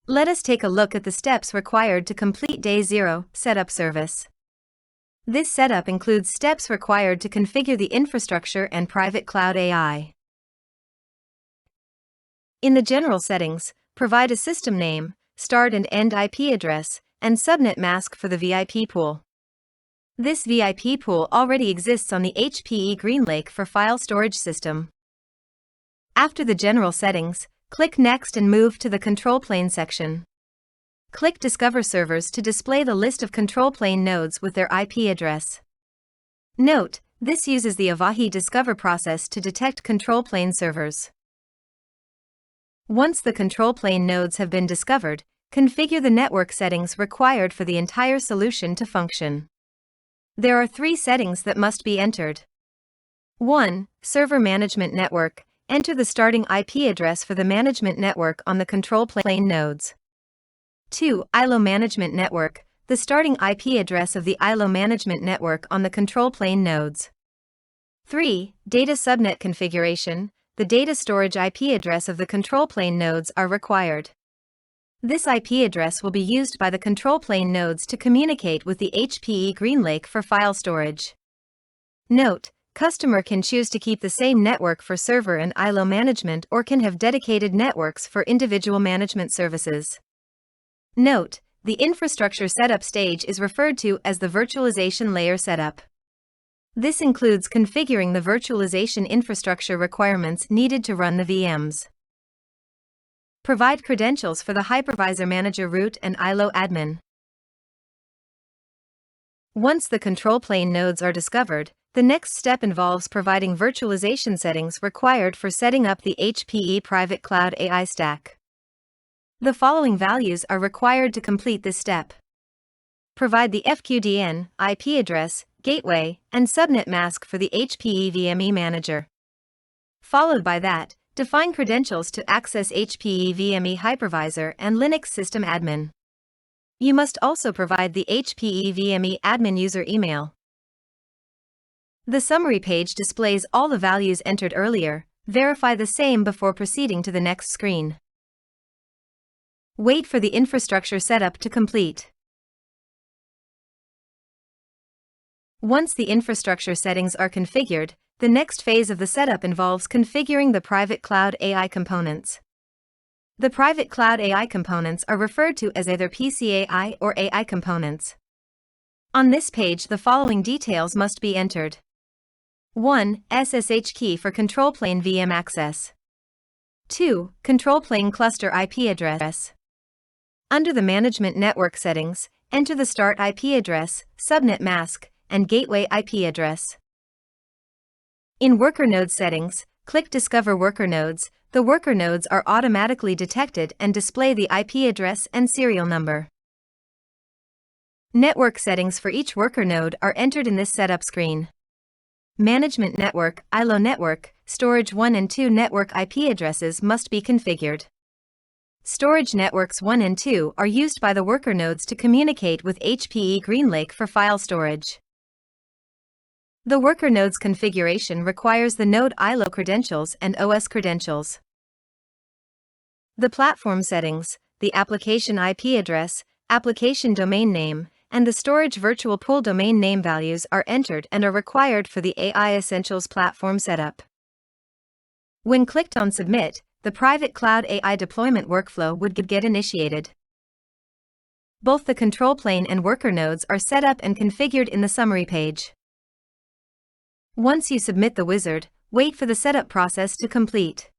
Let us take a look at the steps required to complete Day 0 Setup Service. This setup includes steps required to configure the infrastructure and private cloud AI. In the general settings, provide a system name, start and end IP address, and subnet mask for the VIP pool. This VIP pool already exists on the HPE GreenLake for file storage system. After the general settings, click Next and move to the control plane section. Click Discover Servers to display the list of control plane nodes with their IP address. Note, this uses the Avahi Discover process to detect control plane servers. Once the control plane nodes have been discovered, configure the network settings required for the entire solution to function. There are 3 settings that must be entered. 1. Server Management Network. Enter the starting IP address for the management network on the control plane nodes. 2. ILO Management Network. The starting IP address of the ILO Management Network on the control plane nodes. 3. Data Subnet Configuration. The data storage IP address of the control plane nodes are required. This IP address will be used by the control plane nodes to communicate with the HPE GreenLake for file storage. Note, customer can choose to keep the same network for server and ILO management or can have dedicated networks for individual management services. Note, the infrastructure setup stage is referred to as the virtualization layer setup. This includes configuring the virtualization infrastructure requirements needed to run the VMs. Provide credentials for the hypervisor manager root and ILO admin. Once the control plane nodes are discovered, the next step involves providing virtualization settings required for setting up the HPE Private Cloud AI stack. The following values are required to complete this step. Provide the FQDN, IP address, gateway, and subnet mask for the HPE VME Manager. Followed by that, define credentials to access HPE VME Hypervisor and Linux System Admin. You must also provide the HPE VME admin user email. The summary page displays all the values entered earlier. Verify the same before proceeding to the next screen. Wait for the infrastructure setup to complete. Once the infrastructure settings are configured, the next phase of the setup involves configuring the private cloud AI components. The private cloud AI components are referred to as either PCAI or AI components. On this page, the following details must be entered. 1. SSH key for control plane VM access. 2. Control plane cluster IP address. Under the management network settings, enter the start IP address, subnet mask, and gateway IP address. In worker node settings, click Discover Worker Nodes. The worker nodes are automatically detected and display the IP address and serial number. Network settings for each worker node are entered in this setup screen. Management network, ILO network, storage 1 and 2 network IP addresses must be configured. Storage networks 1 and 2 are used by the worker nodes to communicate with HPE GreenLake for file storage. The worker node's configuration requires the node ILO credentials and OS credentials. The platform settings, the application IP address, application domain name, and the storage virtual pool domain name values are entered and are required for the AI Essentials platform setup. When clicked on Submit, the private cloud AI deployment workflow would get initiated. Both the control plane and worker nodes are set up and configured in the summary page. Once you submit the wizard, wait for the setup process to complete.